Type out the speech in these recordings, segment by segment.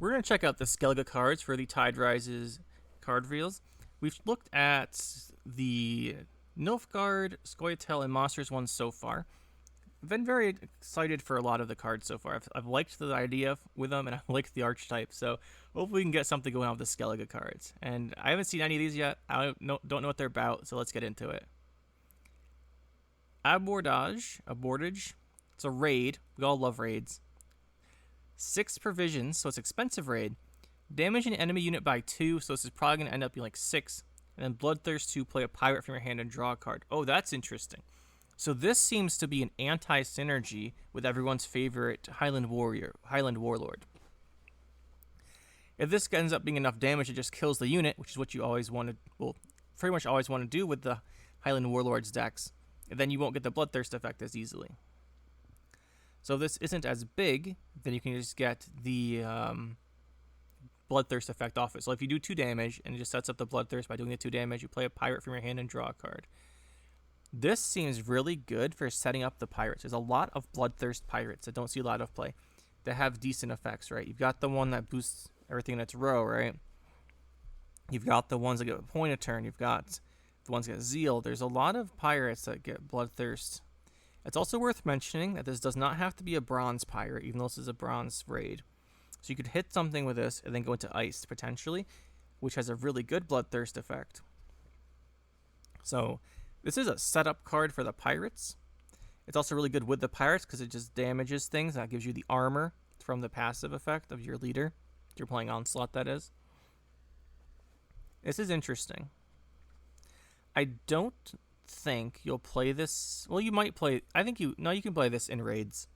we're going to check out the Skellige cards for the Tide Rises card reveals. We've looked at the Nilfgaard, Scoia'tael, and Monsters ones so far. I've been very excited for a lot of the cards so far. I've liked the idea with them, and I liked the archetype, so hopefully we can get something going on with the Skellige cards. And I haven't seen any of these yet. I don't know what they're about, so let's get into it. Abordage. It's a raid. We all love raids. 6 provisions, so it's expensive raid. Damage an enemy unit by 2, so this is probably going to end up being like 6. And then Bloodthirst 2, play a pirate from your hand and draw a card. Oh, that's interesting. So this seems to be an anti-synergy with everyone's favorite Highland Warlord. If this ends up being enough damage, it just kills the unit, which is what you always want to, well, pretty much always want to do with the Highland Warlords decks. And then you won't get the Bloodthirst effect as easily. So if this isn't as big, then you can just get the Bloodthirst effect off it. So if you do 2 damage and it just sets up the Bloodthirst by doing the 2 damage, you play a pirate from your hand and draw a card. This seems really good for setting up the pirates. There's a lot of Bloodthirst pirates that don't see a lot of play that have decent effects, right? You've got the one that boosts everything in its row, right? You've got the ones that get a point a turn. You've got the ones that get Zeal. There's a lot of pirates that get Bloodthirst. It's also worth mentioning that this does not have to be a bronze pirate, even though this is a bronze raid. So you could hit something with this and then go into ice, potentially, which has a really good Bloodthirst effect. So this is a setup card for the pirates. It's also really good with the pirates because it just damages things. That gives you the armor from the passive effect of your leader. If you're playing Onslaught, that is. This is interesting. I don't think you'll play this. Well, you might play. You can play this in raids.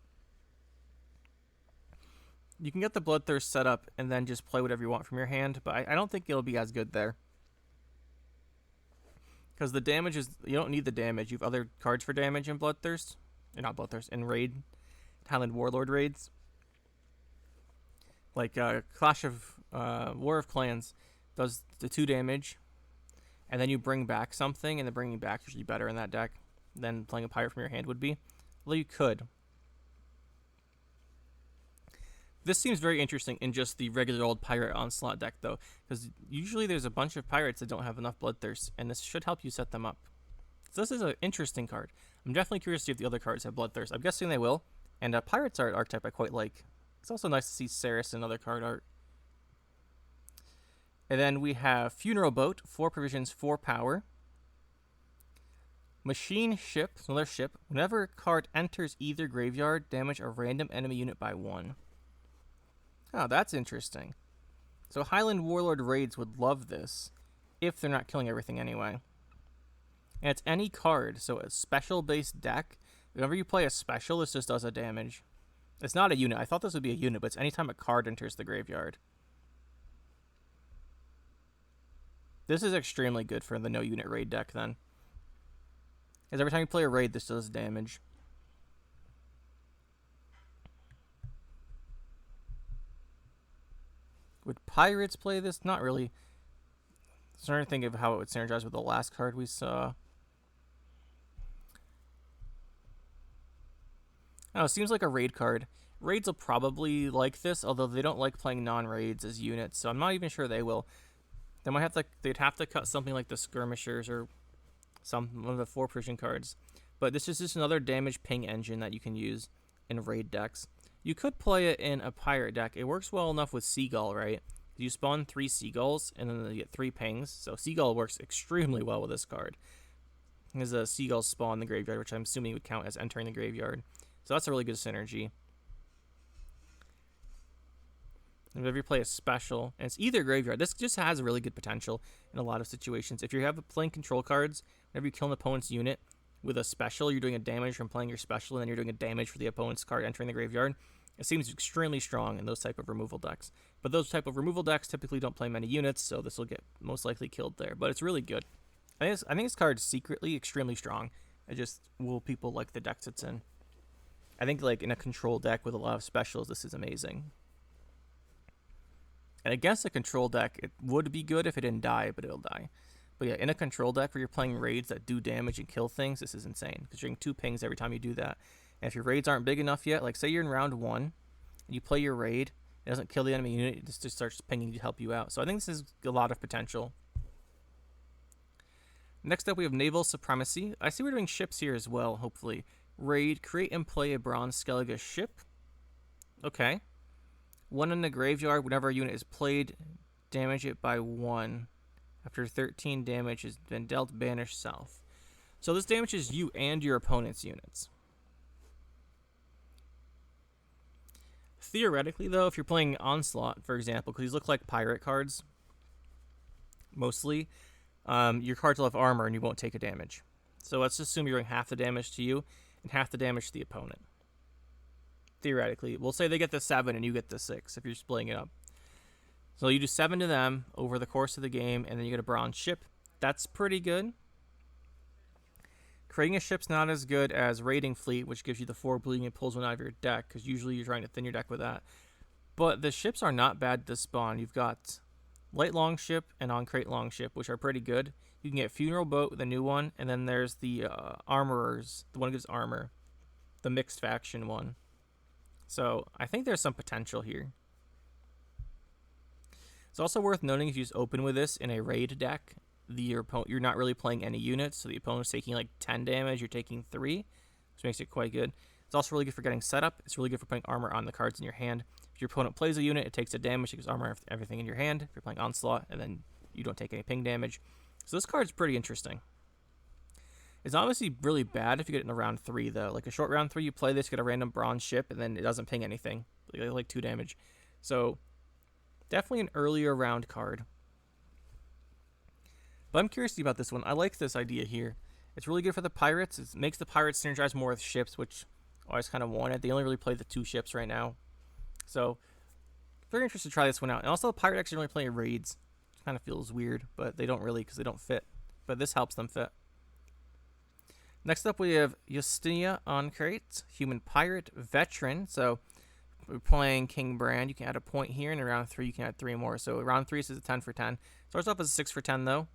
You can get the Bloodthirst set up and then just play whatever you want from your hand, but I don't think it'll be as good there. Because the damage is, you don't need the damage. You have other cards for damage in Bloodthirst. Or not Bloodthirst, in raid. Highland Warlord raids. Like Clash of War of Clans does the 2 damage. And then you bring back something, and the bringing back is usually better in that deck than playing a pirate from your hand would be. Although you could. This seems very interesting in just the regular old pirate Onslaught deck, though, because usually there's a bunch of pirates that don't have enough Bloodthirst, and this should help you set them up. So this is an interesting card. I'm definitely curious to see if the other cards have Bloodthirst. I'm guessing they will, and pirates are an archetype I quite like. It's also nice to see Ceres in other card art. And then we have Funeral Boat, 4 provisions, 4 power. Machine Ship, another ship. Whenever a card enters either graveyard, damage a random enemy unit by 1. Oh, that's interesting. So Highland Warlord raids would love this, if they're not killing everything anyway. And it's any card, so a special-based deck. Whenever you play a special, this just does a damage. It's not a unit. I thought this would be a unit, but it's anytime a card enters the graveyard. This is extremely good for the no-unit raid deck, then. Because every time you play a raid, this does damage. Would pirates play this? Not really. I'm starting to think of how it would synergize with the last card we saw. Oh, it seems like a raid card. Raids will probably like this, although they don't like playing non-raids as units, so I'm not even sure they will. They'd have to cut something like the Skirmishers or one of the 4 prison cards. But this is just another damage ping engine that you can use in raid decks. You could play it in a pirate deck. It works well enough with Seagull, right? You spawn 3 Seagulls, and then you get 3 pings. So Seagull works extremely well with this card. Because a Seagull spawn in the graveyard, which I'm assuming would count as entering the graveyard. So that's a really good synergy. And whenever you play a special, and it's either graveyard, this just has really good potential in a lot of situations. If you have playing control cards, whenever you kill an opponent's unit with a special, you're doing a damage from playing your special, and then you're doing a damage for the opponent's card entering the graveyard. It seems extremely strong in those type of removal decks. But those type of removal decks typically don't play many units, so this will get most likely killed there. But it's really good. I think this card is secretly extremely strong. Will people like the decks it's in? I think like in a control deck with a lot of specials, this is amazing. And against a control deck, it would be good if it didn't die, but it'll die. But yeah, in a control deck where you're playing raids that do damage and kill things, this is insane. Because you're getting 2 pings every time you do that. And if your raids aren't big enough yet, like say you're in round 1, and you play your raid, It doesn't kill the enemy unit. It just starts pinging to help you out. So I think this is a lot of potential. Next up, we have Naval Supremacy. I see we're doing ships here as well, hopefully. Raid, create and play a bronze Skellige ship. Okay. 1 in the graveyard. Whenever a unit is played, damage it by 1. After 13 damage has been dealt, banish south. So this damages you and your opponent's units. Theoretically, though, if you're playing Onslaught, for example, because these look like pirate cards, mostly, your cards will have armor and you won't take a damage. So let's assume you're doing half the damage to you and half the damage to the opponent. Theoretically, we'll say they get the 7 and you get the 6 if you're splitting it up. So you do 7 to them over the course of the game, and then you get a bronze ship. That's pretty good. Creating a ship's not as good as raiding fleet, which gives you the 4 bleeding and pulls one out of your deck, because usually you're trying to thin your deck with that. But the ships are not bad to spawn. You've got light longship and on-crate longship, which are pretty good. You can get funeral boat, the new one, and then there's the armorers, the one that gives armor, the mixed faction one. So I think there's some potential here. It's also worth noting if you just open with this in a raid deck, you're not really playing any units, so the opponent's taking like 10 damage, you're taking 3, which makes it quite good. It's also really good for getting set up. It's really good for putting armor on the cards in your hand. If your opponent plays a unit, it takes a damage, it gives armor everything in your hand. If you're playing Onslaught, and then you don't take any ping damage. So this card's pretty interesting. It's obviously really bad if you get it in a round 3, though. Like a short round 3, you play this, get a random bronze ship, and then it doesn't ping anything. Like 2 damage. So definitely an earlier round card. But I'm curious about this one. I like this idea here. It's really good for the pirates. It makes the pirates synergize more with ships, which I always kind of wanted. They only really play the 2 ships right now. So very interested to try this one out. And also the pirate decks only play raids. It kind of feels weird, but they don't really because they don't fit. But this helps them fit. Next up we have Justinia on crate, human pirate veteran. So we're playing King Brand. You can add a point here, and in round 3 you can add 3 more. So round 3 is a 10 for 10. Starts off as a 6 for 10 though.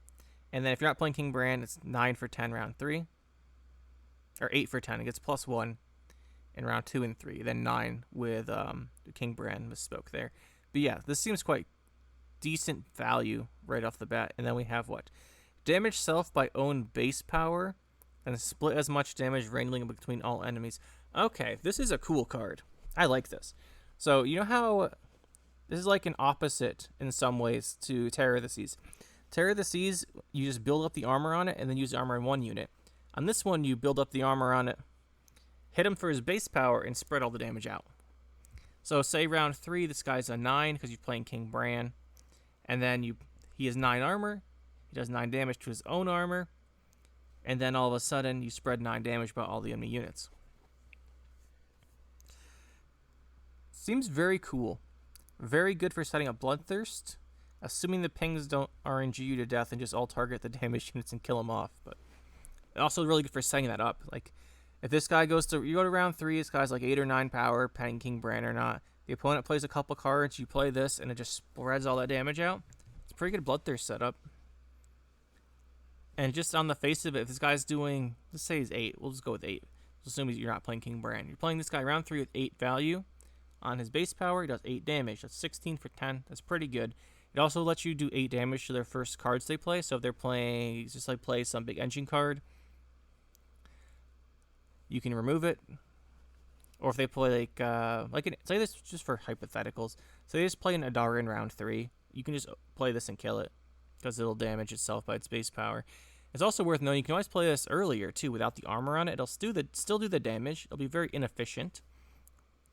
And then if you're not playing King Brand, it's 9 for 10 round 3. Or 8 for 10. It gets +1 in round 2 and 3. Then 9 with King Brand, misspoke there. But yeah, this seems quite decent value right off the bat. And then we have what? Damage self by own base power. And split as much damage randomly between all enemies. Okay, this is a cool card. I like this. So you know how this is like an opposite in some ways to Terror of the Seas. Terror of the Seas, you just build up the armor on it and then use the armor in one unit. On this one, you build up the armor on it, hit him for his base power, and spread all the damage out. So say round 3, this guy's a 9 because you're playing King Bran. And then he has 9 armor. He does 9 damage to his own armor. And then all of a sudden, you spread 9 damage by all the enemy units. Seems very cool. Very good for setting up Bloodthirst. Assuming the pings don't RNG you to death and just all target the damaged units and kill them off. But also really good for setting that up. Like, if this guy you go to round 3, this guy's like 8 or 9 power, playing King Bran or not. The opponent plays a couple cards, you play this, and it just spreads all that damage out. It's a pretty good Bloodthirst setup. And just on the face of it, if this guy's doing, let's say he's 8, we'll just go with 8. Let's assume you're not playing King Bran. You're playing this guy round 3 with 8 value. On his base power, he does 8 damage. That's 16 for 10. That's pretty good. It also lets you do 8 damage to their first cards they play. So if they're playing, just like play some big engine card, you can remove it. Or if they play say this just for hypotheticals. So they just play an Adara in round 3. You can just play this and kill it because it'll damage itself by its base power. It's also worth knowing you can always play this earlier too without the armor on it. It'll still do the damage. It'll be very inefficient.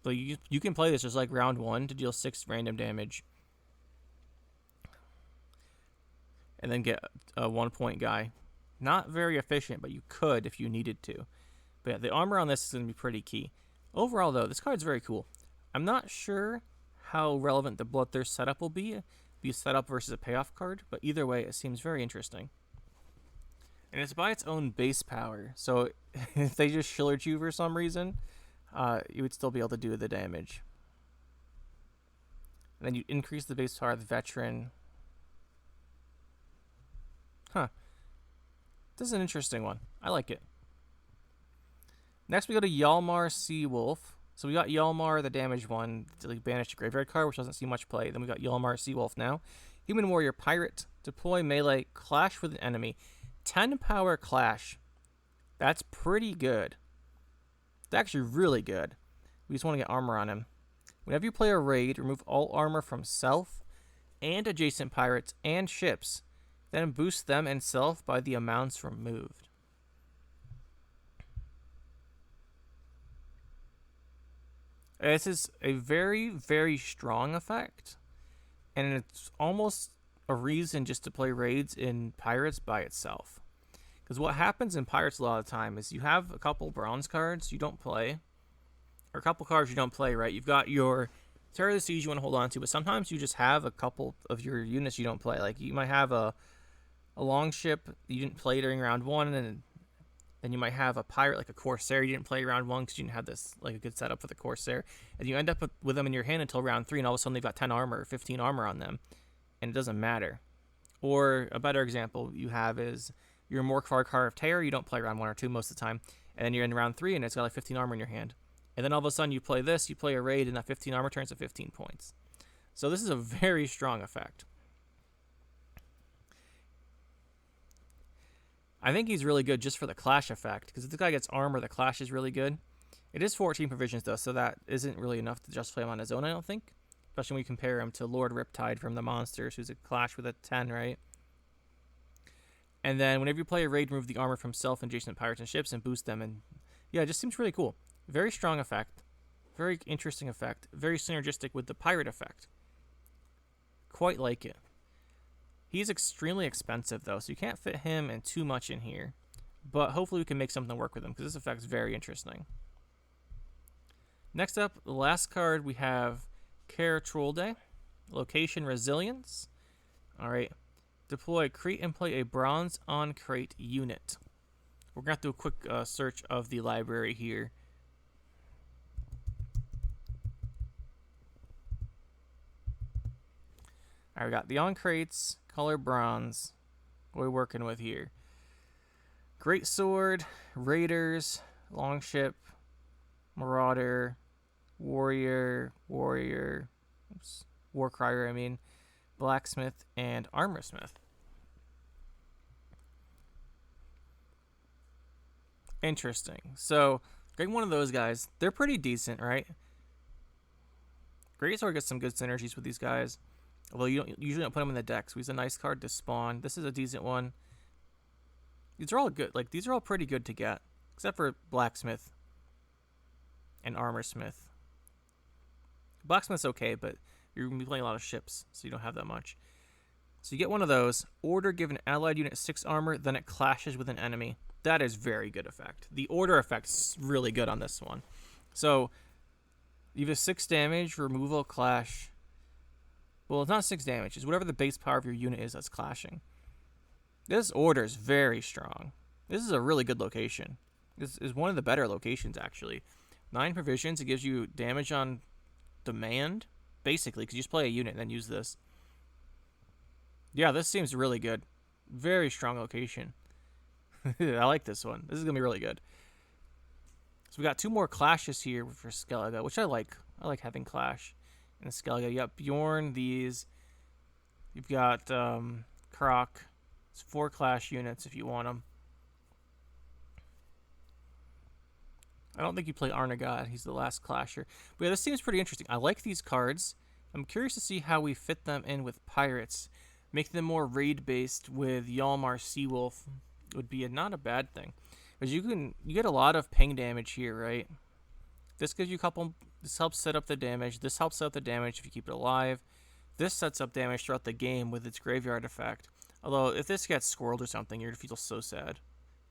But you can play this just like round 1 to deal 6 random damage. And then get a 1-point guy. Not very efficient, but you could if you needed to. But yeah, the armor on this is going to be pretty key. Overall, though, this card's very cool. I'm not sure how relevant the Bloodthirst setup will be. Be a setup versus a payoff card. But either way, it seems very interesting. And it's by its own base power. So if they just shillered you for some reason, you would still be able to do the damage. And then you increase the base power of the veteran. Huh. This is an interesting one. I like it. Next we go to Yalmar Seawolf. So we got Yalmar, the damage one, to like banish a graveyard card, which doesn't see much play. Then we got Yalmar Seawolf now. Human Warrior Pirate, deploy melee, clash with an enemy. 10 power clash. That's pretty good. It's actually really good. We just want to get armor on him. Whenever you play a raid, remove all armor from self and adjacent pirates and ships. Then boost them and self by the amounts removed. This is a very, very strong effect. And it's almost a reason just to play raids in Pirates by itself. Because what happens in Pirates a lot of the time is you have a couple bronze cards you don't play. Or a couple cards you don't play, right? You've got your Terror of the Seas you want to hold on to, but sometimes you just have a couple of your units you don't play. Like you might have a longship you didn't play during round 1, and then you might have a pirate like a Corsair you didn't play round 1 because you didn't have this like a good setup for the Corsair, and you end up with them in your hand until round 3, and all of a sudden they've got 10 armor or 15 armor on them, and it doesn't matter. Or a better example you have is your Morkvar Car of Terror you don't play round 1 or 2 most of the time, and then you're in round 3 and it's got like 15 armor in your hand, and then all of a sudden you play this, you play a raid, and that 15 armor turns to 15 points. So this is a very strong effect. I think he's really good just for the clash effect, because if this guy gets armor, the clash is really good. It is 14 provisions, though, so that isn't really enough to justify him on his own, I don't think. Especially when we compare him to Lord Riptide from the Monsters, who's a clash with a 10, right? And then whenever you play a raid, remove the armor from self and adjacent pirates and ships and boost them. And yeah, it just seems really cool. Very strong effect. Very interesting effect. Very synergistic with the pirate effect. Quite like it. He's extremely expensive, though, so you can't fit him and too much in here. But hopefully we can make something work with him, because this effect is very interesting. Next up, the last card, we have Kara Trollday. Location Resilience. Alright. Deploy, create, and play a bronze on crate unit. We're going to have to do a quick search of the library here. Alright, we got the on crates, color bronze. What are we working with here? Great Sword, Raiders, Longship, Marauder, Warrior, Warcrier, Blacksmith, and Armorsmith. Interesting. So, getting one of those guys, they're pretty decent, right? Great Sword gets some good synergies with these guys. Although you usually don't put them in the deck, so he's a nice card to spawn. This is a decent one. These are all good. Like, these are all pretty good to get. Except for Blacksmith and Armorsmith. Blacksmith's okay, but you're going to be playing a lot of ships, so you don't have that much. So you get one of those. Order, give an allied unit 6 armor, then it clashes with an enemy. That is very good effect. The order effect's really good on this one. So, you have a 6 damage, removal, clash. Well, it's not 6 damage. It's whatever the base power of your unit is that's clashing. This order is very strong. This is a really good location. This is one of the better locations, actually. 9 provisions. It gives you damage on demand, basically, because you just play a unit and then use this. Yeah, this seems really good. Very strong location. I like this one. This is going to be really good. So we got 2 more clashes here for Skellige, which I like. I like having clash in Skellige. You got Bjorn, these. You've got Croc. It's 4 clash units if you want them. I don't think you play Arnagad. He's the last clasher. But yeah, this seems pretty interesting. I like these cards. I'm curious to see how we fit them in with pirates. Make them more raid-based with Yalmar Seawolf would be not a bad thing. Because you get a lot of ping damage here, right? This gives you a couple. This helps set up the damage. This helps set up the damage if you keep it alive. This sets up damage throughout the game with its graveyard effect. Although, if this gets squirreled or something, you're going to feel so sad.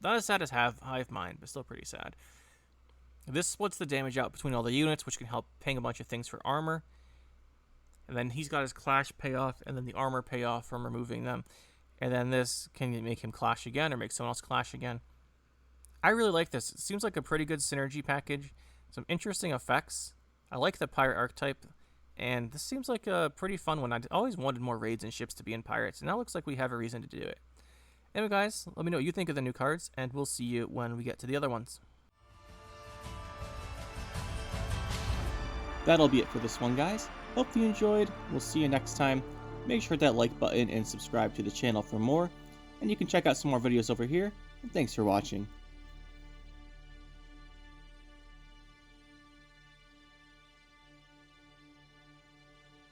Not as sad as Hive Mind, but still pretty sad. This splits the damage out between all the units, which can help ping a bunch of things for armor. And then he's got his clash payoff, and then the armor payoff from removing them. And then this can make him clash again, or make someone else clash again. I really like this. It seems like a pretty good synergy package. Some interesting effects. I like the pirate archetype. And this seems like a pretty fun one. I always wanted more raids and ships to be in pirates, and now it looks like we have a reason to do it. Anyway, guys, let me know what you think of the new cards, and we'll see you when we get to the other ones. That'll be it for this one, guys. Hope you enjoyed. We'll see you next time. Make sure that like button and subscribe to the channel for more. And you can check out some more videos over here. And thanks for watching.